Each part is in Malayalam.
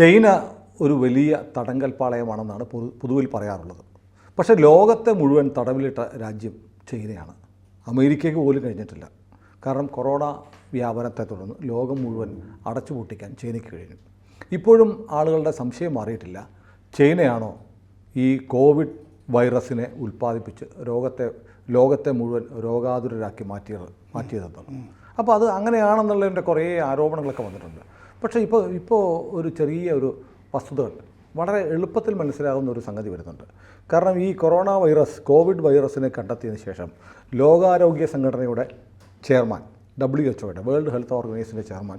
ചൈന ഒരു വലിയ തടങ്കൽപ്പാളയമാണെന്നാണ് പൊതുവിൽ പറയാറുള്ളത്. പക്ഷേ ലോകത്തെ മുഴുവൻ തടവിലിട്ട രാജ്യം ചൈനയാണ്. അമേരിക്കയ്ക്ക് പോലും കഴിഞ്ഞിട്ടില്ല. കാരണം കൊറോണ വ്യാപനത്തെ തുടർന്ന് ലോകം മുഴുവൻ അടച്ചുപൂട്ടിക്കാൻ ചൈനയ്ക്ക് കഴിഞ്ഞു. ഇപ്പോഴും ആളുകളുടെ സംശയം മാറിയിട്ടില്ല, ചൈനയാണോ ഈ കോവിഡ് വൈറസിനെ ഉൽപ്പാദിപ്പിച്ച് ലോകത്തെ മുഴുവൻ രോഗാതുരരാക്കി മാറ്റിയതെന്നാണ്. അപ്പോൾ അത് അങ്ങനെയാണെന്നുള്ളതിൻ്റെ കുറേ ആരോപണങ്ങളൊക്കെ വന്നിട്ടുണ്ട്. പക്ഷേ ഇപ്പോൾ ഒരു ചെറിയ ഒരു വസ്തുതകൾ വളരെ എളുപ്പത്തിൽ മനസ്സിലാകുന്ന ഒരു സംഗതി വരുന്നുണ്ട്. കാരണം ഈ കോവിഡ് വൈറസിനെ കണ്ടെത്തിയതിന് ശേഷം ലോകാരോഗ്യ സംഘടനയുടെ ചെയർമാൻ, WHO വേൾഡ് ഹെൽത്ത് ഓർഗനൈസേഷൻ്റെ ചെയർമാൻ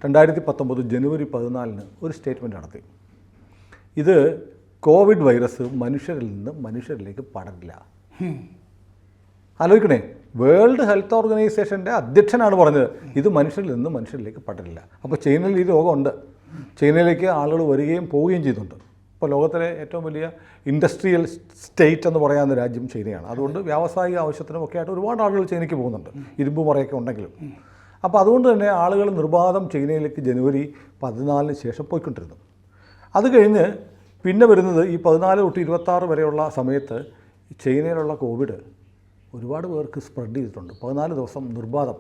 2019 ജനുവരി 14 ഒരു സ്റ്റേറ്റ്മെൻറ്റ് നടത്തി. ഇത് കോവിഡ് വൈറസ് മനുഷ്യരിൽ നിന്ന് മനുഷ്യരിലേക്ക് പടരില്ല. ആലോചിക്കണേ, വേൾഡ് ഹെൽത്ത് ഓർഗനൈസേഷൻ്റെ അധ്യക്ഷനാണ് പറഞ്ഞത് ഇത് മനുഷ്യരിൽ നിന്ന് മനുഷ്യരിലേക്ക് പടരില്ല. അപ്പോൾ ചൈനയിൽ ഈ രോഗമുണ്ട്. ചൈനയിലേക്ക് ആളുകൾ വരികയും പോവുകയും ചെയ്യുന്നുണ്ട്. ഇപ്പോൾ ലോകത്തിലെ ഏറ്റവും വലിയ ഇൻഡസ്ട്രിയൽ സ്റ്റേറ്റ് എന്ന് പറയാവുന്ന രാജ്യം ചൈനയാണ്. അതുകൊണ്ട് വ്യാവസായിക ആവശ്യത്തിനുമൊക്കെ ആയിട്ട് ഒരുപാട് ആളുകൾ ചൈനയ്ക്ക് പോകുന്നുണ്ട്, ഇരുമ്പ് മുറയൊക്കെ ഉണ്ടെങ്കിലും. അപ്പോൾ അതുകൊണ്ട് തന്നെ ആളുകൾ നിർബാധം ചൈനയിലേക്ക് ജനുവരി 14 ശേഷം പോയിക്കൊണ്ടിരുന്നു. അത് കഴിഞ്ഞ് പിന്നെ വരുന്നത് ഈ 14 തൊട്ട് 26 വരെയുള്ള സമയത്ത് ചൈനയിലുള്ള കോവിഡ് ഒരുപാട് പേർക്ക് സ്പ്രെഡ് ചെയ്തിട്ടുണ്ട്. 14 ദിവസം നിർബാധം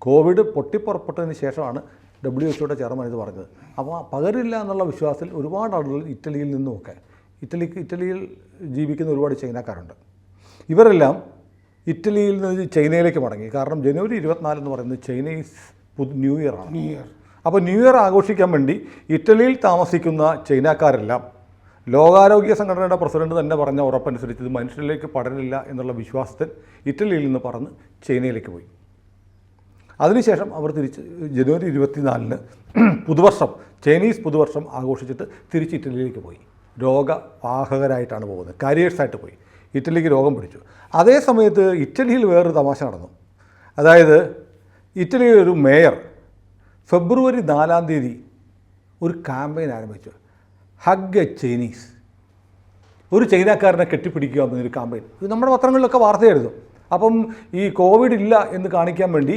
കോവിഡ് പൊട്ടിപ്പുറപ്പെട്ടതിന് ശേഷമാണ് WHO ചെയർമാൻ ഇത് പറഞ്ഞത്. അപ്പോൾ പകരില്ല എന്നുള്ള വിശ്വാസത്തിൽ ഒരുപാട് ആളുകൾ ഇറ്റലിയിൽ നിന്നുമൊക്കെ, ഇറ്റലിയിൽ ജീവിക്കുന്ന ഒരുപാട് ചൈനക്കാരുണ്ട്. ഇവരെല്ലാം ഇറ്റലിയിൽ നിന്ന് ചൈനയിലേക്ക് മടങ്ങി. കാരണം ജനുവരി 24 എന്ന് പറയുന്നത് ചൈനീസ് ന്യൂ ഇയർ ആണ്. അപ്പോൾ ന്യൂ ഇയർ ആഘോഷിക്കാൻ വേണ്ടി ഇറ്റലിയിൽ താമസിക്കുന്ന ചൈനക്കാരെല്ലാം ലോകാരോഗ്യ സംഘടനയുടെ പ്രസിഡന്റ് തന്നെ പറഞ്ഞ ഉറപ്പനുസരിച്ച് ഇത് മനുഷ്യരിലേക്ക് പടരില്ല എന്നുള്ള വിശ്വാസത്തിൽ ഇറ്റലിയിൽ നിന്ന് പറന്ന് ചൈനയിലേക്ക് പോയി. അതിനുശേഷം അവർ തിരിച്ച് ജനുവരി 24 പുതുവർഷം, ചൈനീസ് പുതുവർഷം ആഘോഷിച്ചിട്ട് തിരിച്ച് ഇറ്റലിയിലേക്ക് പോയി. രോഗവാഹകരായിട്ടാണ് പോകുന്നത്, കാരിയേഴ്സായിട്ട് പോയി. ഇറ്റലിക്ക് രോഗം പിടിച്ചു. അതേ സമയത്ത് ഇറ്റലിയിൽ വേറൊരു തമാശ നടന്നു. അതായത് ഇറ്റലിയിൽ ഒരു മേയർ ഫെബ്രുവരി 4 ഒരു ക്യാമ്പയിൻ ആരംഭിച്ചു, ഹഗ് എ ചൈനീസ്. ഒരു ചൈനക്കാരനെ കെട്ടിപ്പിടിക്കുക എന്നൊരു ക്യാമ്പയിൻ. ഇത് നമ്മുടെ പത്രങ്ങളിലൊക്കെ വാർത്തയായിരുന്നു. അപ്പം ഈ കോവിഡ് ഇല്ല എന്ന് കാണിക്കാൻ വേണ്ടി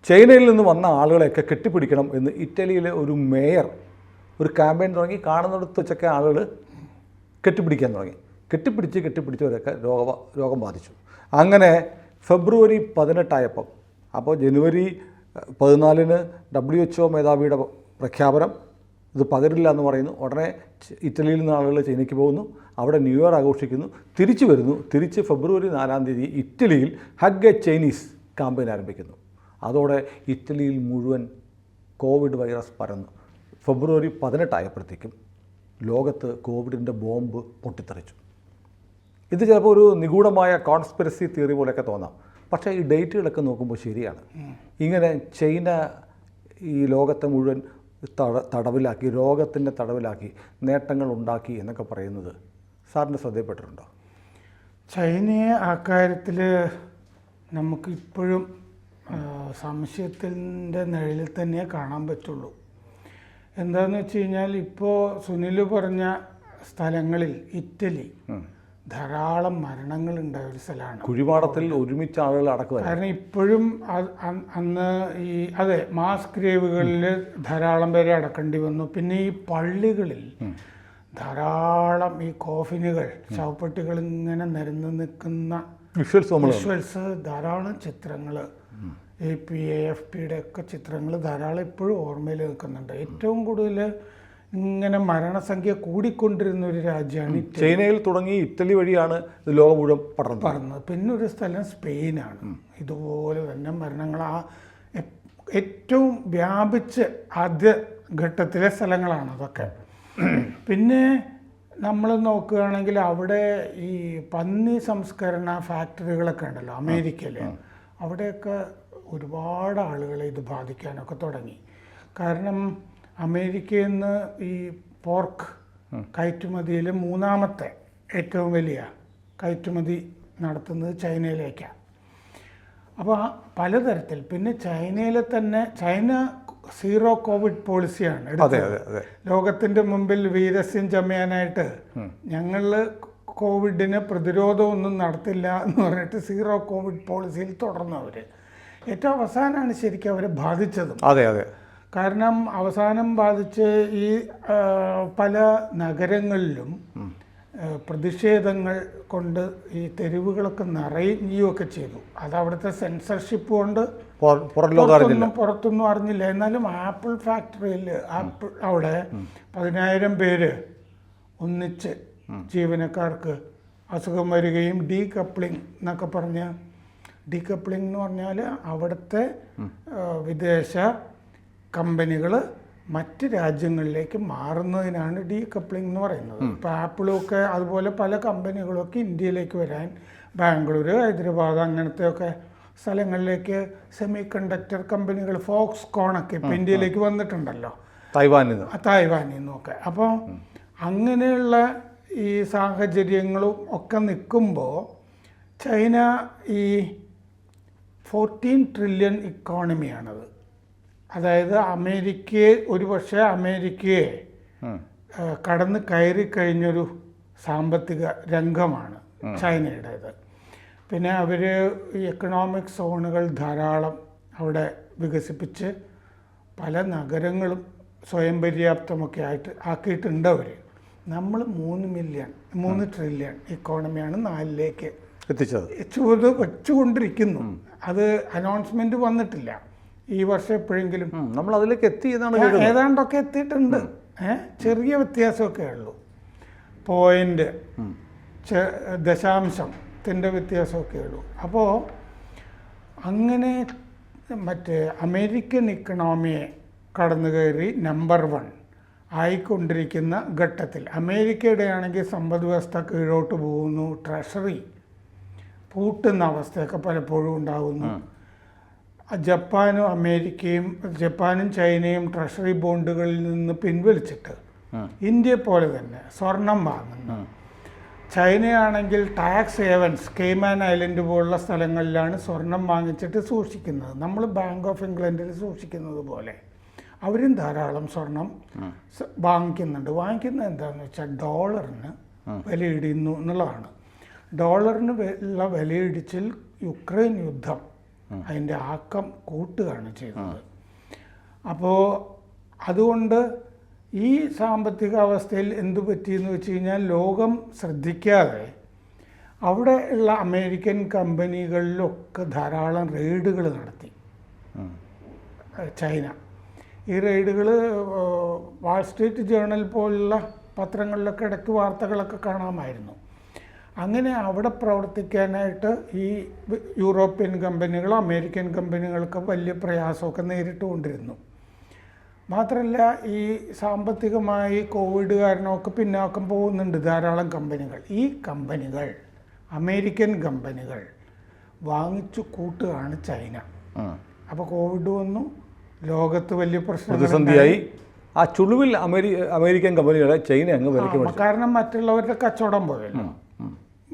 ചൈനയിൽ നിന്ന് വന്ന ആളുകളെയൊക്കെ കെട്ടിപ്പിടിക്കണം എന്ന് ഇറ്റലിയിലെ ഒരു മേയർ ഒരു ക്യാമ്പയിൻ തുടങ്ങി. കാണുന്നിടത്ത് വെച്ചൊക്കെ ആളുകൾ കെട്ടിപ്പിടിക്കാൻ തുടങ്ങി. കെട്ടിപ്പിടിച്ചവരൊക്കെ രോഗം ബാധിച്ചു. അങ്ങനെ ഫെബ്രുവരി 18 അപ്പോൾ ജനുവരി 14 WHO മേധാവിയുടെ പ്രഖ്യാപനം, ഇത് പകരില്ല എന്ന് പറയുന്നു. ഉടനെ ഇറ്റലിയിൽ നിന്ന് ആളുകൾ ചൈനയ്ക്ക് പോകുന്നു, അവിടെ ന്യൂ ഇയർ ആഘോഷിക്കുന്നു, തിരിച്ചു വരുന്നു. തിരിച്ച് ഫെബ്രുവരി 4 ഇറ്റലിയിൽ ഹഗ് എ ചൈനീസ് ക്യാമ്പയിൻ ആരംഭിക്കുന്നു. അതോടെ ഇറ്റലിയിൽ മുഴുവൻ കോവിഡ് വൈറസ് പരന്നു. ഫെബ്രുവരി 18 ലോകത്ത് കോവിഡിൻ്റെ ബോംബ് പൊട്ടിത്തെറിച്ചു. ഇത് ചിലപ്പോൾ ഒരു നിഗൂഢമായ കോൺസ്പിറസി തിയറി പോലെയൊക്കെ തോന്നാം. പക്ഷേ ഈ ഡേറ്റുകളൊക്കെ നോക്കുമ്പോൾ ശരിയാണ്. ഇങ്ങനെ ചൈന ഈ ലോകത്തെ മുഴുവൻ തടവിലാക്കി, രോഗത്തിൻ്റെ തടവിലാക്കി നേട്ടങ്ങൾ ഉണ്ടാക്കി എന്നൊക്കെ പറയുന്നത് സാറിൻ്റെ ശ്രദ്ധയിൽപ്പെട്ടിട്ടുണ്ടോ? ചൈനയെ ആ കാര്യത്തിൽ നമുക്കിപ്പോഴും സംശയത്തിൻ്റെ നിഴലിൽ തന്നെ കാണാൻ പറ്റുള്ളൂ. എന്താണെന്ന് വെച്ച് കഴിഞ്ഞാൽ ഇപ്പോൾ സുനിൽ പറഞ്ഞ സ്ഥലങ്ങളിൽ ഇറ്റലി ധാരാളം മരണങ്ങളുണ്ടായ ഒരു സ്ഥലമാണ്. കുഴിമാടത്തിൽ ഒരുമിച്ച് ആളുകൾ അടക്കുക. കാരണം ഇപ്പോഴും അന്ന് മാസ് ഗ്രേവുകളിൽ ധാരാളം പേരെ അടക്കേണ്ടി വന്നു. പിന്നെ ഈ പള്ളികളിൽ ധാരാളം ഈ കോഫിനുകൾ, ശവപ്പെട്ടികൾ ഇങ്ങനെ നിരന്ന് നിൽക്കുന്ന വിഷ്വൽസ്, ധാരാളം ചിത്രങ്ങൾ, AFPയുടെ ഒക്കെ ചിത്രങ്ങൾ ധാരാളം ഇപ്പോഴും ഓർമ്മയിൽ നിൽക്കുന്നുണ്ട്. ഏറ്റവും കൂടുതൽ ഇങ്ങനെ മരണസംഖ്യ കൂടിക്കൊണ്ടിരുന്ന ഒരു രാജ്യമാണ് ചൈനയിൽ തുടങ്ങി ഇറ്റലി വഴിയാണ് ലോകം മുഴുവൻ പടർന്നത്. പിന്നെ ഒരു സ്ഥലം സ്പെയിനാണ്. ഇതുപോലെ തന്നെ മരണങ്ങൾ ഏറ്റവും വ്യാപിച്ച് ആദ്യ ഘട്ടത്തിലെ സ്ഥലങ്ങളാണ് അതൊക്കെ. പിന്നെ നമ്മൾ നോക്കുകയാണെങ്കിൽ അവിടെ ഈ പന്നി സംസ്കരണ ഫാക്ടറികളൊക്കെ ഉണ്ടല്ലോ അമേരിക്കയിൽ, അവിടെയൊക്കെ ഒരുപാട് ആളുകളെ ഇത് ബാധിക്കാനൊക്കെ തുടങ്ങി. കാരണം അമേരിക്കയിൽ നിന്ന് ഈ പോർക്ക് കയറ്റുമതിയിൽ 3ാമത്തെ ഏറ്റവും വലിയ കയറ്റുമതി നടത്തുന്നത് ചൈനയിലേക്കാണ്. അപ്പോൾ പലതരത്തിൽ പിന്നെ ചൈനയിലെ തന്നെ ചൈന സീറോ കോവിഡ് പോളിസിയാണ് എടുത്തത്. ലോകത്തിൻ്റെ മുമ്പിൽ വീരസ്യം ചമയാനായിട്ട് ഞങ്ങൾ കോവിഡിന് പ്രതിരോധമൊന്നും നടത്തില്ല എന്ന് പറഞ്ഞിട്ട് സീറോ കോവിഡ് പോളിസിയിൽ തുടർന്നു. അവർ ഏറ്റവും അവസാനമാണ് ശരിക്കും അവരെ ബാധിച്ചതും. കാരണം അവസാനം ബാധിച്ച് ഈ പല നഗരങ്ങളിലും പ്രതിഷേധങ്ങൾ കൊണ്ട് ഈ തെരുവുകളൊക്കെ നിറയുകയൊക്കെ ചെയ്തു. അത് അവിടുത്തെ സെൻസർഷിപ്പ് കൊണ്ട് പുറത്തൊന്നും അറിഞ്ഞില്ല. എന്നാലും ആപ്പിൾ ഫാക്ടറിയിൽ അവിടെ 10,000 പേര് ഒന്നിച്ച് ജീവനക്കാർക്ക് അസുഖം വരികയും ഡീകപ്ലിംഗ് എന്നൊക്കെ പറഞ്ഞ്, ഡീകപ്ലിംഗ് എന്ന് പറഞ്ഞാൽ അവിടുത്തെ വിദേശ കമ്പനികൾ മറ്റ് രാജ്യങ്ങളിലേക്ക് മാറുന്നതിനാണ് ഡീകപ്ലിംഗ് എന്ന് പറയുന്നത്. ഇപ്പോൾ ആപ്പിളൊക്കെ അതുപോലെ പല കമ്പനികളൊക്കെ ഇന്ത്യയിലേക്ക് വരാൻ ബാംഗ്ലൂർ, ഹൈദരാബാദ് അങ്ങനത്തെയൊക്കെ സ്ഥലങ്ങളിലേക്ക് സെമി കണ്ടക്ടർ കമ്പനികൾ, ഫോക്സ്കോണൊക്കെ ഇപ്പോൾ ഇന്ത്യയിലേക്ക് വന്നിട്ടുണ്ടല്ലോ, തായ്വാനിൽ നിന്നൊക്കെ. അപ്പോൾ അങ്ങനെയുള്ള ഈ സാഹചര്യങ്ങളും ഒക്കെ നിൽക്കുമ്പോൾ ചൈന ഈ 14 ട്രില്യൺ ഇക്കോണമിയാണത്. അതായത് ഒരുപക്ഷെ അമേരിക്കയെ കടന്ന് കയറി കഴിഞ്ഞൊരു സാമ്പത്തിക രംഗമാണ് ചൈനയുടേത്. പിന്നെ അവർ ഈ എക്കണോമിക് സോണുകൾ ധാരാളം അവിടെ വികസിപ്പിച്ച് പല നഗരങ്ങളും സ്വയം പര്യാപ്തമൊക്കെ ആക്കിയിട്ടുണ്ട് അവർ. നമ്മൾ 3 ട്രില്യൺ ഇക്കോണമിയാണ് 4ലേക്ക് വെച്ചുകൊണ്ടിരിക്കുന്നു. അത് അനൗൺസ്മെന്റ് വന്നിട്ടില്ല ഈ വർഷം എപ്പോഴെങ്കിലും. നമ്മൾ അതിലേക്ക് എത്തി ഏതാണ്ടൊക്കെ എത്തിയിട്ടുണ്ട്. ചെറിയ വ്യത്യാസമൊക്കെ ഉള്ളൂ, പോയിന്റ് ദശാംശത്തിൻ്റെ വ്യത്യാസമൊക്കെ ഉള്ളൂ. അപ്പോൾ അങ്ങനെ മറ്റേ അമേരിക്കൻ ഇക്കണോമിയെ കടന്നു കയറി നമ്പർ 1 ആയിക്കൊണ്ടിരിക്കുന്ന ഘട്ടത്തിൽ അമേരിക്കയുടെ ആണെങ്കിൽ സമ്പദ് വ്യവസ്ഥ കീഴോട്ട് പോകുന്നു, ട്രഷറി പൂട്ടുന്ന അവസ്ഥയൊക്കെ പലപ്പോഴും ഉണ്ടാകുന്നു. ജപ്പാനും ചൈനയും ട്രഷറി ബോണ്ടുകളിൽ നിന്ന് പിൻവലിച്ചിട്ട് ഇന്ത്യയെ പോലെ തന്നെ സ്വർണം വാങ്ങുന്നു. ചൈനയാണെങ്കിൽ ടാക്സ് ഹേവൻസ്, കെയ്മാൻ ഐലൻഡ് പോലുള്ള സ്ഥലങ്ങളിലാണ് സ്വർണം വാങ്ങിച്ചിട്ട് സൂക്ഷിക്കുന്നത്. നമ്മൾ ബാങ്ക് ഓഫ് ഇംഗ്ലണ്ടിൽ സൂക്ഷിക്കുന്നത് പോലെ അവരും ധാരാളം സ്വർണം വാങ്ങിക്കുന്നുണ്ട്. വാങ്ങിക്കുന്നത് എന്താണെന്ന് വെച്ചാൽ ഡോളറിന് വിലയിടുന്നു എന്നുള്ളതാണ്. ഡോളറിന് ഉള്ള വിലയിടിച്ചിൽ യുക്രൈൻ യുദ്ധം അതിൻ്റെ ആക്കം കൂട്ടുകയാണ് ചെയ്തത്. അപ്പോൾ അതുകൊണ്ട് ഈ സാമ്പത്തിക അവസ്ഥയിൽ എന്തു പറ്റിയെന്ന് വെച്ച് കഴിഞ്ഞാൽ ലോകം ശ്രദ്ധിക്കാതെ അവിടെ ഉള്ള അമേരിക്കൻ കമ്പനികളിലൊക്കെ ധാരാളം റെയ്ഡുകൾ നടത്തി ചൈന. ഈ റെയ്ഡുകൾ വാൾ സ്ട്രീറ്റ് ജേർണൽ പോലുള്ള പത്രങ്ങളിലൊക്കെ ഇടയ്ക്ക് വാർത്തകളൊക്കെ കാണാമായിരുന്നു. അങ്ങനെ അവിടെ പ്രവർത്തിക്കാനായിട്ട് ഈ യൂറോപ്യൻ കമ്പനികളും അമേരിക്കൻ കമ്പനികൾക്ക് വലിയ പ്രയാസമൊക്കെ നേരിട്ടുകൊണ്ടിരുന്നു. മാത്രമല്ല ഈ സാമ്പത്തികമായി കോവിഡ് കാരണമൊക്കെ പിന്നാക്കം പോകുന്നുണ്ട് ധാരാളം കമ്പനികൾ. ഈ കമ്പനികൾ, അമേരിക്കൻ കമ്പനികൾ വാങ്ങിച്ചു കൂട്ടുകയാണ് ചൈന. അപ്പോൾ കോവിഡ് വന്നു, ലോകത്ത് വലിയ പ്രതിസന്ധിയായി. ആ ചുളിവിൽ അമേരിക്കൻ കമ്പനികളെ ചൈന അങ്ങ് വലിക്കും. കാരണം മറ്റുള്ളവരുടെ കച്ചവടം പോയല്ലോ,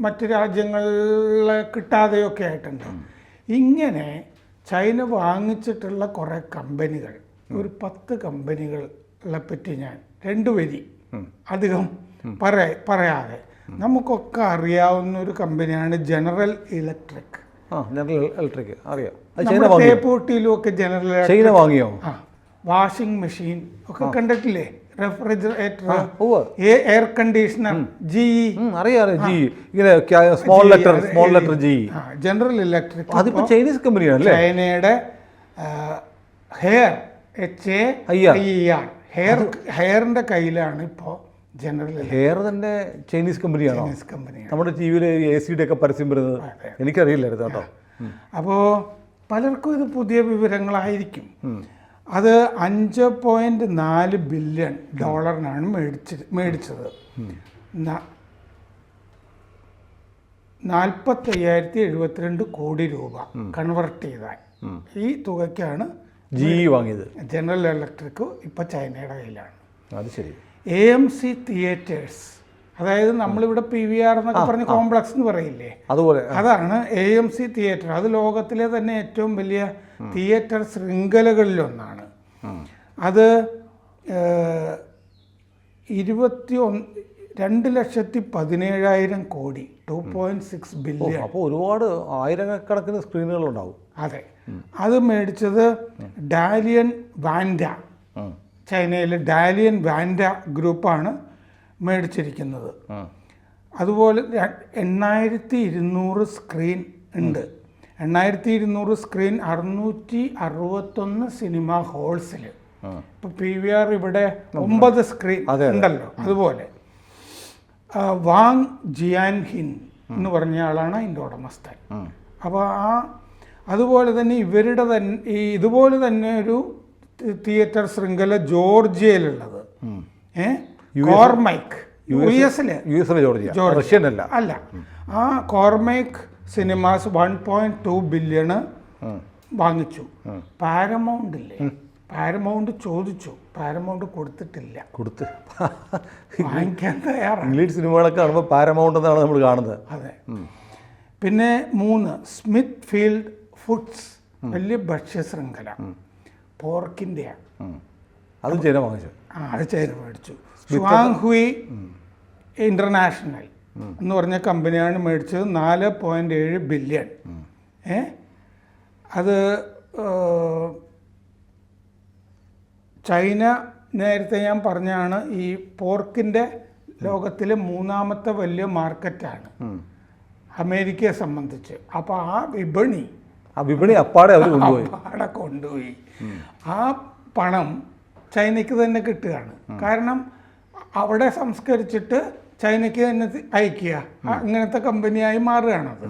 മറ്റ് രാജ്യങ്ങളിലെ കിട്ടാതെയൊക്കെ ആയിട്ടുണ്ട്. ഇങ്ങനെ ചൈന വാങ്ങിച്ചിട്ടുള്ള കുറേ കമ്പനികൾ, ഒരു 10 കമ്പനികളെ പറ്റി ഞാൻ 2 വരി അധികം പറയാതെ നമുക്കൊക്കെ അറിയാവുന്ന ഒരു കമ്പനിയാണ് ജനറൽ ഇലക്ട്രിക്. അറിയാം. തേപ്പൂട്ടിയിലും ഒക്കെ ജനറൽ ചൈന വാങ്ങിയോ? വാഷിംഗ് മെഷീൻ ഒക്കെ കണ്ടിട്ടില്ലേ? Refrigerator, air conditioner, general electric. അതിപ്പോ ചൈനീസ് കമ്പനിയാണ്. ചൈനയുടെ ഹെയറിന്റെ കയ്യിലാണ് ഇപ്പോൾ ജനറൽ. ഹെയർ തന്നെ ചൈനീസ് കമ്പനിയാണോ? നമ്മുടെ ടി വിയിൽ AC-യുടെ ഒക്കെ പരസ്യം വരുന്നത് എനിക്കറിയില്ലായിരുന്നു കേട്ടോ. അപ്പോൾ പലർക്കും ഇത് പുതിയ വിവരങ്ങളായിരിക്കും. അത് $5.4 ബില്യൺ മേടിച്ചത്. 40,072 കോടി രൂപ കൺവെർട്ട് ചെയ്താൽ ഈ തുകയ്ക്കാണ് വാങ്ങിയത്. ജനറൽ ഇലക്ട്രിക് ഇപ്പോൾ ചൈനയുടെ കയ്യിലാണ്. അത് ശരി. AMC തിയേറ്റേഴ്സ്, അതായത് നമ്മളിവിടെ PVR എന്നൊക്കെ പറഞ്ഞ് കോംപ്ലക്സ് എന്ന് പറയില്ലേ, അതുപോലെ അതാണ് AMC തിയേറ്റർ. അത് ലോകത്തിലെ തന്നെ ഏറ്റവും വലിയ തിയേറ്റർ ശൃംഖലകളിലൊന്നാണ്. അത് 2,17,000 കോടി, 2.6 ബില്യൺ. അപ്പോൾ ഒരുപാട് ആയിരക്കണക്കിന് സ്ക്രീനുകൾ ഉണ്ടാവും. അതെ. അത് മേടിച്ചത് ഡാലിയൻ വാൻഡ, ചൈനയിലെ ഡാലിയൻ വാൻഡ ഗ്രൂപ്പാണ് മേടിച്ചിരിക്കുന്നത്. അതുപോലെ 8200 സ്ക്രീൻ ഉണ്ട്. 8200 സ്ക്രീൻ 661 സിനിമ ഹോൾസിൽ. ഇപ്പോൾ PVR ഇവിടെ 9 സ്ക്രീൻ ഉണ്ടല്ലോ. അതുപോലെ വാങ് ജിയാൻഹിൻ എന്ന് പറഞ്ഞ ആളാണ് അതിൻ്റെ ഉടമസ്ഥൻ. അപ്പോൾ അതുപോലെ തന്നെ ഇവരുടെ തന്നെ ഇതുപോലെ തന്നെ ഒരു തിയേറ്റർ ശൃംഖല ജോർജിയയിലുള്ളത്, കോർമൈക്ക്, US-ലെ ജോർജിയ അല്ല, ആ കോർമൈക്ക് സിനിമാസ് 1.2 ബില്യണ് വാങ്ങിച്ചു. പാരമൗണ്ട് ഇല്ലേ, പാരമൗണ്ട് ചോദിച്ചു, പാരമൗണ്ട് കൊടുത്തിട്ടില്ല. വാങ്ങിക്കാൻ തയ്യാറാണ്. ഇംഗ്ലീഷ് സിനിമകളൊക്കെ കാണുമ്പോൾ പാരമൗണ്ട് എന്നാണ് നമ്മൾ കാണുന്നത്. അതെ. പിന്നെ 3 സ്മിത്ത് ഫീൽഡ് ഫുഡ്സ്, വലിയ ഭക്ഷ്യശൃംഖല, പോർക്കിൻ്റെ. അത് ചൈന വാങ്ങിച്ചു. അത് ചൈന മേടിച്ചു. ഷുവാങ്ഹുയി ഇൻ്റർനാഷണൽ എന്ന് പറഞ്ഞ കമ്പനിയാണ് മേടിച്ചത് 4.7 ബില്യൺ. അത് ചൈന നേരത്തെ ഞാൻ പറഞ്ഞാണ് ഈ പോർക്കിൻ്റെ ലോകത്തിലെ 3ാമത്തെ വലിയ മാർക്കറ്റാണ് അമേരിക്കയെ സംബന്ധിച്ച്. അപ്പോൾ ആ വിപണി അപ്പാടെ കൊണ്ടുപോയി. ആ പണം ചൈനയ്ക്ക് തന്നെ കിട്ടുകയാണ്. കാരണം അവിടെ സംസ്കരിച്ചിട്ട് ചൈനയ്ക്ക് തന്നെ അയക്കുക, അങ്ങനത്തെ കമ്പനിയായി മാറുകയാണത്.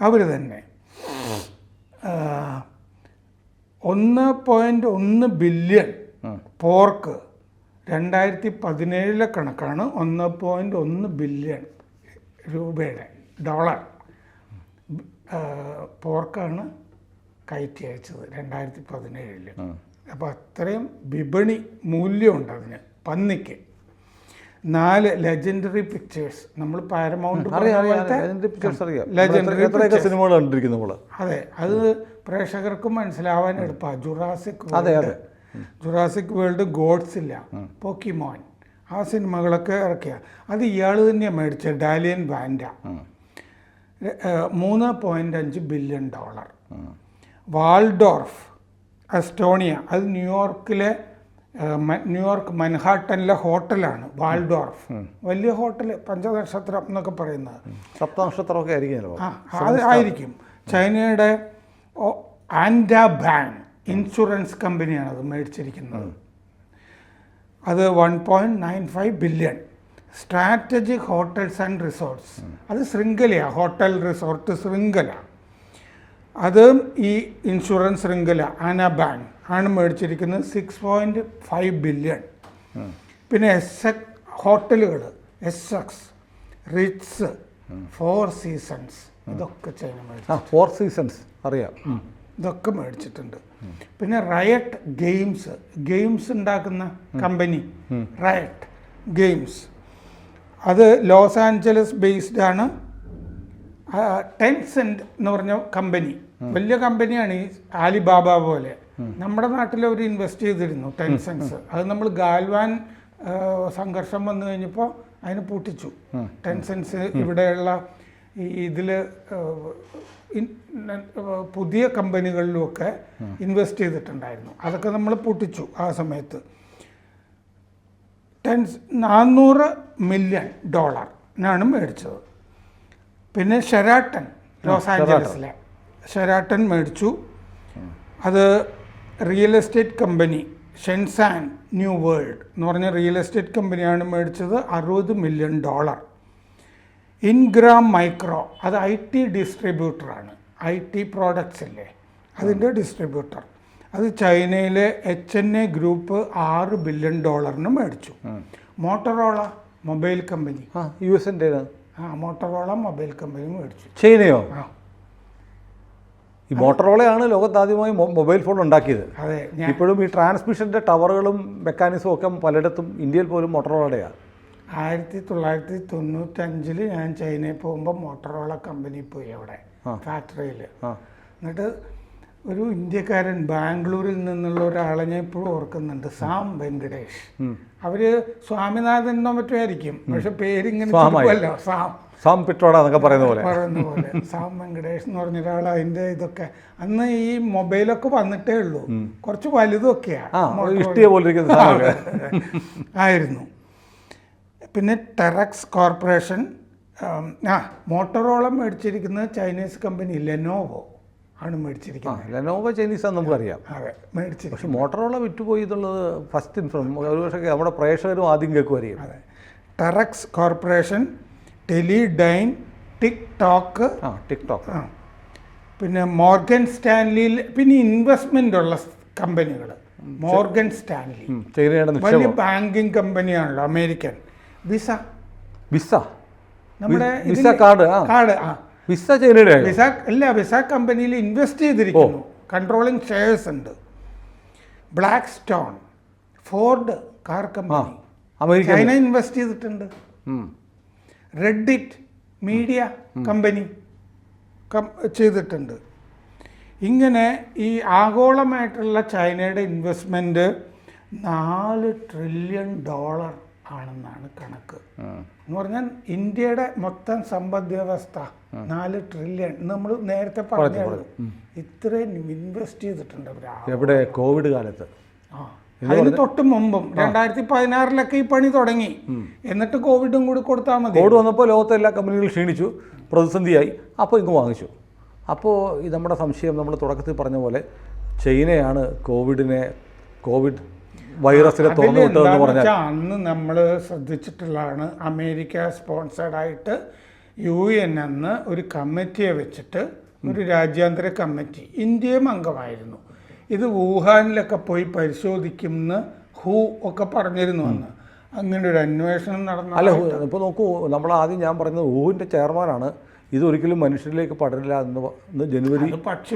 അവർ തന്നെ 1.1 ബില്യൺ പോർക്ക് 2017 കണക്കാണ്. 1.1 ബില്യൺ രൂപയുടെ ഡോളർ പോർക്കാണ് കയറ്റി അയച്ചത് 2017. അപ്പോൾ അത്രയും വിപണി മൂല്യമുണ്ട് അതിന്, പന്നിക്ക്. 4 ലെജൻഡറി പിക്ചേഴ്സ്, നമ്മൾ പാരമൗണ്ട് ലെജൻഡറി സിനിമകൾ കണ്ടിരിക്കുന്നു. അതെ, അത് പ്രേക്ഷകർക്കും മനസ്സിലാവാൻ എളുപ്പമാണ്. ജുറാസിക് വേൾഡ്, ഗോഡ്സില്ല, പോക്കിമോൻ, ആ സിനിമകളൊക്കെ ഇറക്കിയ അത് ഇയാൾ തന്നെയാണ് മേടിച്ചത്. Dalian Wanda 3.5 billion dollar. Waldorf Estonia, അത് ന്യൂയോർക്ക് മൻഹാട്ടനിലെ ഹോട്ടലാണ് വാൾഡോർഫ്. വലിയ ഹോട്ടൽ, 5 നക്ഷത്രം എന്നൊക്കെ പറയുന്നത്. 7 നക്ഷത്രമൊക്കെ അത് ആയിരിക്കും. ചൈനയുടെ ആൻഡ ബാങ്ക് ഇൻഷുറൻസ് കമ്പനിയാണ് അത് മേടിച്ചിരിക്കുന്നത്. അത് 1.95 billion. Strategic hotels and resorts, അത് ശൃംഖലയാണ്, ഹോട്ടൽ റിസോർട്ട് ശൃംഖല. അത് ഈ ഇൻഷുറൻസ് ശൃംഖല ആന ബാങ്ക് ആണ് മേടിച്ചിരിക്കുന്നത് 6.5 ബില്യൺ. പിന്നെ ഹോട്ടലുകൾ എസ്സെക്സ്, റിറ്റ്സ്, 4 സീസൺസ്, ഇതൊക്കെ ചൈന മേടിച്ചു. 4 സീസൺസ് അറിയാം, ഇതൊക്കെ മേടിച്ചിട്ടുണ്ട്. പിന്നെ റയറ്റ് ഗെയിംസ് ഉണ്ടാക്കുന്ന കമ്പനി, റയറ്റ് ഗെയിംസ്, അത് ലോസ് ആഞ്ചലസ് ബേസ്ഡ് ആണ്. ടെൻസെന്റ് എന്ന് പറഞ്ഞ കമ്പനി വലിയ കമ്പനിയാണ്, ഈ ആലിബാബ പോലെ. നമ്മുടെ നാട്ടിൽ അവർ ഇൻവെസ്റ്റ് ചെയ്തിരുന്നു ടെൻസെൻസ്. അത് നമ്മൾ ഗാൽവാൻ സംഘർഷം വന്നു കഴിഞ്ഞപ്പോൾ അതിന് പൂട്ടിച്ചു. ടെൻസെൻസ് ഇവിടെയുള്ള ഇതിൽ പുതിയ കമ്പനികളിലുമൊക്കെ ഇൻവെസ്റ്റ് ചെയ്തിട്ടുണ്ടായിരുന്നു. അതൊക്കെ നമ്മൾ പൂട്ടിച്ചു ആ സമയത്ത്. 400 മില്യൺ ഡോളറിനാണ് മേടിച്ചത്. പിന്നെ ഷെരാട്ടൺ, ലോസ് ആഞ്ചലസിലെ ഷെരാട്ടൺ മേടിച്ചു. അത് real estate company, Shenzhen new world എന്ന് പറഞ്ഞ റിയൽ എസ്റ്റേറ്റ് കമ്പനിയാണ് മേടിച്ചത് 60 മില്യൺ ഡോളർ. ഇൻഗ്രാം മൈക്രോ, അത് IT ഡിസ്ട്രിബ്യൂട്ടറാണ്, IT പ്രോഡക്ട്സ് ഇല്ലേ അതിൻ്റെ ഡിസ്ട്രിബ്യൂട്ടർ. അത് ചൈനയിലെ HNA ഗ്രൂപ്പ് 6 ബില്യൺ ഡോളറിന് മേടിച്ചു. മോട്ടറോള മൊബൈൽ കമ്പനി, US-ൻ്റെ മോട്ടറോള മൊബൈൽ കമ്പനി മേടിച്ചു. ചൈനയോ? ഈ മോട്ടറോളയാണ് ലോകത്താദ്യമായി മൊബൈൽ ഫോൺ ഉണ്ടാക്കിയത്. അതെ. ഇപ്പോഴും ഈ ട്രാൻസ്മിഷൻ്റെ ടവറുകളും മെക്കാനിസവും ഒക്കെ പലയിടത്തും, ഇന്ത്യയിൽ പോലും മോട്ടറോളയുടെയാണ്. 1995 ഞാൻ ചൈനയിൽ പോകുമ്പോൾ മോട്ടറോള കമ്പനി പോയി, അവിടെ ഫാക്ടറിയിൽ. എന്നിട്ട് ഒരു ഇന്ത്യക്കാരൻ ബാംഗ്ലൂരിൽ നിന്നുള്ള ഒരാളെ ഞാൻ ഇപ്പോഴും ഓർക്കുന്നുണ്ട്, സാം വെങ്കടേഷ്. അവര് സ്വാമിനാഥൻ എന്നോ മറ്റോ ആയിരിക്കും, പക്ഷെ പേരിങ്ങനെ ചുരുക്കമല്ലോ, സാം പിട്രോഡ എന്നൊക്കെ പറയുന്ന പോലെ സാം വെങ്കടേഷ് എന്ന് പറഞ്ഞ ഒരാൾ. അതിന്റെ ഇതൊക്കെ അന്ന് ഈ മൊബൈലൊക്കെ വന്നിട്ടേ ഉള്ളൂ, കുറച്ച് വലുതൊക്കെയാണ് ആയിരുന്നു. പിന്നെ ടെറക്സ് കോർപ്പറേഷൻ, മോട്ടോറോള മേടിച്ചിരിക്കുന്നത് ചൈനീസ് കമ്പനി ലെനോവോ ആണ് മേടിച്ചിരിക്കുന്നത്. ലെനോവോ ചൈനീസ് ആണെന്ന് നമുക്കറിയാം. അതെ, മേടിച്ചിരിക്കും. പക്ഷെ മോട്ടോറോള വിറ്റുപോയി എന്നുള്ളത് ഫസ്റ്റ് ഒരു പക്ഷേ നമ്മുടെ പ്രേക്ഷകരും ആദ്യം കേൾക്കുമായിരിക്കും. അതെ. ടെറക്സ് കോർപ്പറേഷൻ, ടെലിഡൈൻ, ടിക്ടോക്ക്, പിന്നെ മോർഗൻ സ്റ്റാൻലിയിൽ, പിന്നെ ഇൻവെസ്റ്റ്മെൻ്റ് ഉള്ള കമ്പനികൾ. മോർഗൻ സ്റ്റാൻലി വലിയ ബാങ്കിങ് കമ്പനിയാണല്ലോ, അമേരിക്കൻ. വിസ നമ്മുടെ കാർഡ് വിസ ചൈനയുടെ വിസ കമ്പനിയിൽ ഇൻവെസ്റ്റ് ചെയ്തിരിക്കുന്നു, കൺട്രോളിങ് ഷെയർസ് ഉണ്ട്. Black stone, Ford car company China invest ചെയ്തിട്ടുണ്ട്. റെഡിറ്റ് മീഡിയ കമ്പനി ചെയ്തിട്ടുണ്ട്. ഇങ്ങനെ ഈ ആഗോളമായിട്ടുള്ള ചൈനയുടെ ഇൻവെസ്റ്റ്മെൻറ്റ് $4 ട്രില്യൺ ആണെന്നാണ് കണക്ക്. എന്ന് പറഞ്ഞാൽ ഇന്ത്യയുടെ മൊത്തം സമ്പദ് വ്യവസ്ഥ 4 ട്രില്യൺ നമ്മൾ നേരത്തെ പറഞ്ഞത്. ഇത്രയും ഇൻവെസ്റ്റ് ചെയ്തിട്ടുണ്ട് എവിടെ? കോവിഡ് കാലത്ത്. അതിന് തൊട്ട് മുമ്പും 2016 ഈ പണി തുടങ്ങി. എന്നിട്ട് കോവിഡും കൂടി കൊടുത്താൽ മതി. കോവിഡ് വന്നപ്പോൾ ലോകത്തെ എല്ലാ കമ്പനികളും ക്ഷീണിച്ചു, പ്രതിസന്ധിയായി, അപ്പോൾ ഇങ്ങ് വാങ്ങിച്ചു. അപ്പോൾ ഈ നമ്മുടെ സംശയം നമ്മൾ തുടക്കത്തിൽ പറഞ്ഞ പോലെ ചൈനയാണ് കോവിഡ് വൈറസിനെ തുറന്നു വിട്ടതെന്ന് പറഞ്ഞാൽ അന്ന് നമ്മൾ ശ്രദ്ധിച്ചിട്ടുള്ളതാണ്. അമേരിക്ക സ്പോൺസേഡായിട്ട് UN അന്ന് ഒരു കമ്മിറ്റിയെ വെച്ചിട്ട്, ഒരു രാജ്യാന്തര കമ്മിറ്റി, ഇന്ത്യയും അംഗമായിരുന്നു. ഇത് വുഹാനിലൊക്കെ പോയി പരിശോധിക്കുമെന്ന് ഒക്കെ പറഞ്ഞിരുന്നു അന്ന്. അങ്ങനെ ഒരു അന്വേഷണം നടന്ന. അല്ല, ഇപ്പോൾ നോക്കൂ, നമ്മൾ ആദ്യം ഞാൻ പറഞ്ഞത് വുഹാൻ്റെ ചെയർമാനാണ് ഇതൊരിക്കലും മനുഷ്യരിലേക്ക് പടരില്ല എന്ന് ജനുവരി 14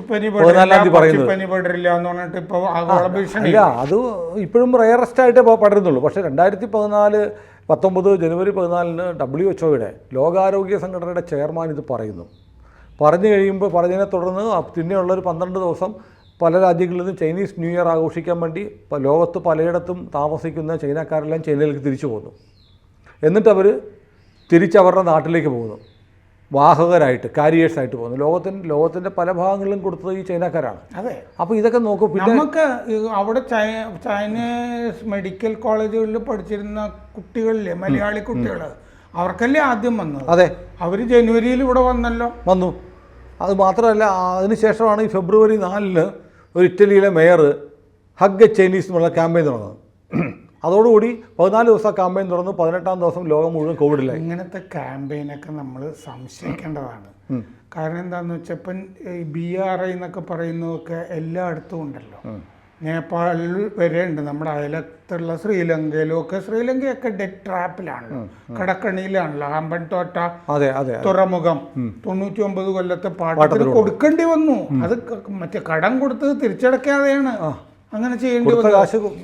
അല്ല, അത് ഇപ്പോഴും റെയറസ്റ്റ് ആയിട്ടേ പടരുന്നുള്ളൂ. പക്ഷേ 2019 ജനുവരി 14 WHO ലോകാരോഗ്യ സംഘടനയുടെ ചെയർമാൻ ഇത് പറഞ്ഞു കഴിയുമ്പോൾ പറഞ്ഞതിനെ തുടർന്ന് പിന്നെയുള്ളൊരു 12 ദിവസം പല രാജ്യങ്ങളിൽ നിന്നും ചൈനീസ് ന്യൂ ഇയർ ആഘോഷിക്കാൻ വേണ്ടി ലോകത്ത് പലയിടത്തും താമസിക്കുന്ന ചൈനക്കാരെല്ലാം ചൈനയിലേക്ക് തിരിച്ചു പോകുന്നു. എന്നിട്ട് അവർ തിരിച്ചവരുടെ നാട്ടിലേക്ക് പോകുന്നു, വാഹകരായിട്ട്, കാരിയേഴ്സായിട്ട് പോകുന്നു. ലോകത്തിൻ്റെ പല ഭാഗങ്ങളിലും കൊടുത്തത് ഈ ചൈനക്കാരാണ്. അതെ. അപ്പോൾ ഇതൊക്കെ നോക്കും. പിന്നെ നമുക്ക് അവിടെ ചൈനീസ് മെഡിക്കൽ കോളേജുകളിൽ പഠിച്ചിരുന്ന കുട്ടികളിലെ മലയാളി കുട്ടികൾ, അവർക്കല്ലേ ആദ്യം വന്നത്? അതെ, അവർ ജനുവരിയിൽ ഇവിടെ വന്നു. അത് മാത്രമല്ല, അതിനുശേഷമാണ് ഈ ഫെബ്രുവരി 4 ഒരു ഇറ്റലിയിലെ മേയർ ഹഗ് ചൈനീസ് എന്നുള്ള ക്യാമ്പയിൻ തുടങ്ങുന്നത്. അതോടുകൂടി 14 ദിവസം ക്യാമ്പയിൻ തുറന്നു. 18ാം ദിവസം ലോകം മുഴുവൻ കോവിഡിലായി. ഇങ്ങനത്തെ ക്യാമ്പയിനൊക്കെ നമ്മൾ സംശയിക്കേണ്ടതാണ്. കാരണം എന്താണെന്ന് വെച്ചാൽ ഇപ്പം ഈ BRI എന്നൊക്കെ പറയുന്നതൊക്കെ എല്ലായിടത്തും ഉണ്ടല്ലോ. നേപ്പാളിൽ വരെ ഉണ്ട്, നമ്മുടെ അയലത്തുള്ള ശ്രീലങ്കയൊക്കെ ഡെഡ് ട്രാപ്പിലാണല്ലോ, കടക്കണിയിലാണല്ലോ. ഹമ്പൻ തോട്ട തുറമുഖം 99 കൊല്ലത്തെ പാട്ടത്തിന് കൊടുക്കേണ്ടി വന്നു. അത് മറ്റേ കടം കൊടുത്ത് തിരിച്ചടക്കാതെയാണ് അങ്ങനെ ചെയ്യേണ്ടി വന്നത്.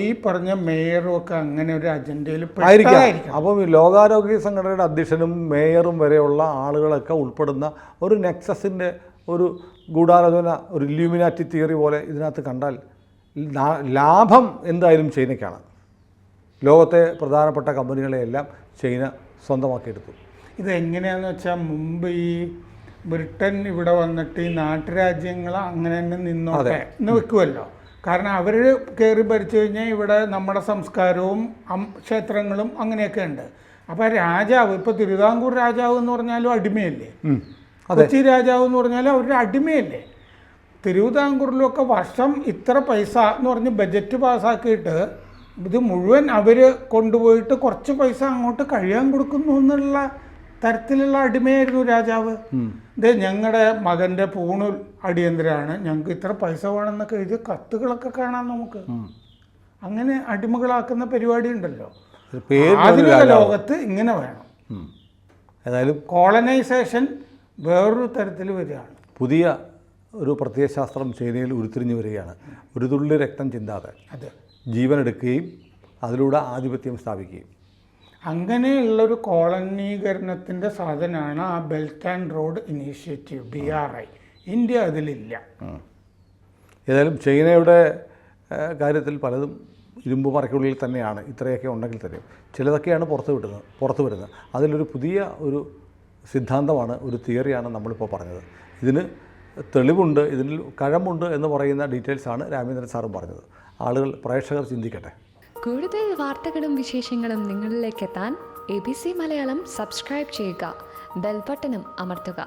ഈ പറഞ്ഞ മേയറും ഒക്കെ അങ്ങനെ ഒരു അജണ്ടയിൽ ആയിരിക്കാം. അപ്പം ലോകാരോഗ്യ സംഘടനയുടെ അധ്യക്ഷനും മേയറും വരെയുള്ള ആളുകളൊക്കെ ഉൾപ്പെടുന്ന ഒരു നെക്സസിൻ്റെ ഒരു ഗൂഢാലോചന, ഒരു ഇല്യൂമിനാറ്റി തിയറി പോലെ ഇതിനകത്ത് കണ്ടാൽ ലാഭം എന്തായാലും ചൈനയ്ക്കാണ്. ലോകത്തെ പ്രധാനപ്പെട്ട കമ്പനികളെയെല്ലാം ചൈന സ്വന്തമാക്കിയെടുത്തു. ഇതെങ്ങനെയാണെന്ന് വെച്ചാൽ, മുമ്പ് ഈ ബ്രിട്ടൻ ഇവിടെ വന്നിട്ട് ഈ നാട്ടുരാജ്യങ്ങൾ അങ്ങനെ തന്നെ നിന്നോട്ടെ എന്ന് വെക്കുമല്ലോ. കാരണം അവർ കയറി ഭരിച്ചു കഴിഞ്ഞാൽ ഇവിടെ നമ്മുടെ സംസ്കാരവും ക്ഷേത്രങ്ങളും അങ്ങനെയൊക്കെ ഉണ്ട്. അപ്പോൾ രാജാവ്, ഇപ്പോൾ തിരുവിതാംകൂർ രാജാവ് എന്ന് പറഞ്ഞാലും അടിമയല്ലേ, കൊച്ചി രാജാവ് എന്ന് പറഞ്ഞാലും അവരുടെ അടിമയല്ലേ. തിരുവിതാംകൂറിലൊക്കെ വർഷം ഇത്ര പൈസ എന്ന് പറഞ്ഞ് ബജറ്റ് പാസ്സാക്കിയിട്ട് ഇത് മുഴുവൻ അവർ കൊണ്ടുപോയിട്ട് കുറച്ച് പൈസ അങ്ങോട്ട് കഴിയാൻ കൊടുക്കുന്നു എന്നുള്ള തരത്തിലുള്ള അടിമയായിരുന്നു രാജാവ്. ഇത് ഞങ്ങളുടെ മകൻ്റെ പൂണൂൽ അടിയന്തരമാണ്, ഞങ്ങൾക്ക് ഇത്ര പൈസ വേണമെന്നൊക്കെ എഴുതിയ കത്തുകളൊക്കെ കാണാം നമുക്ക്. അങ്ങനെ അടിമകളാക്കുന്ന പരിപാടി ഉണ്ടല്ലോ. ആധുനിക ലോകത്ത് ഇങ്ങനെ വേണം. ഏതായാലും കോളനൈസേഷൻ വേറൊരു തരത്തിൽ വരികയാണ്. പുതിയ ഒരു പ്രത്യയശാസ്ത്രം ചൈനയിൽ ഉരുത്തിരിഞ്ഞു വരികയാണ്. ഒരു തുള്ളി രക്തം ചിന്താതെ ജീവനെടുക്കുകയും അതിലൂടെ ആധിപത്യം സ്ഥാപിക്കുകയും. അങ്ങനെയുള്ളൊരു കോളനീകരണത്തിൻ്റെ സാധനമാണ് ആ belt and road initiative, BRI. India അതിലില്ല. ഏതായാലും ചൈനയുടെ കാര്യത്തിൽ പലതും ഇരുമ്പ് മറയ്ക്കുള്ളിൽ തന്നെയാണ് ഇത്രയൊക്കെ ഉണ്ടെങ്കിൽ തന്നെയും ചിലതൊക്കെയാണ് പുറത്ത് വരുന്നത്. അതിലൊരു പുതിയ ഒരു സിദ്ധാന്തമാണ്, ഒരു തിയറിയാണ് നമ്മളിപ്പോൾ പറഞ്ഞത്. ഇതിന് തെളിവുണ്ട്, ഇതിൽ കഴമ്പുണ്ട് എന്ന് പറയുന്ന ഡീറ്റെയിൽസാണ് രാമേന്ദ്രൻ സാറും പറഞ്ഞത്. ആളുകൾ, പ്രേക്ഷകർ ചിന്തിക്കട്ടെ. കൂടുതൽ വാർത്തകളും വിശേഷങ്ങളും നിങ്ങളിലേക്ക് എത്താൻ ABC മലയാളം സബ്സ്ക്രൈബ് ചെയ്യുക, ബെൽ ബട്ടണും അമർത്തുക.